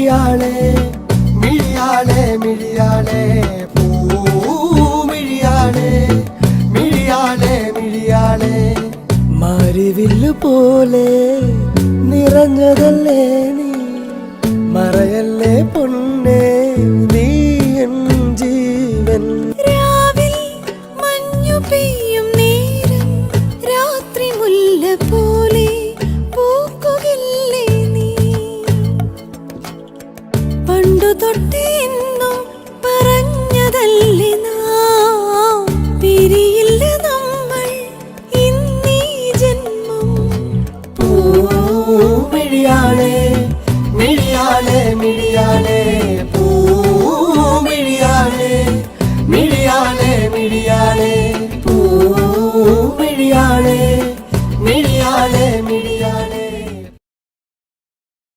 മിഴിയാളെ മിഴിയാളെ മിഴിയാളെ പൂമിഴിയാളെ മിഴിയാളെ മിഴിയാളെ മാരിവില്ലു പോലെ നിറഞ്ഞതല്ലേ നീ മറയല്ലേ പൊന്നേ നീ എൻ ജീവൻ രാവിൽ മഞ്ഞു പെയ്യും നേരം രാത്രി മുല്ല പോലെ പൂക്കുകില്ലേ നീ പണ്ടു തൊട്ടേ എന്നും പറഞ്ഞതല്ലേ നാം പിരിയില്ല നമ്മൾ ഇന്നീ ജന്മം മിഴിയാളെ മിഴിയാളെ മിഴിയാളെ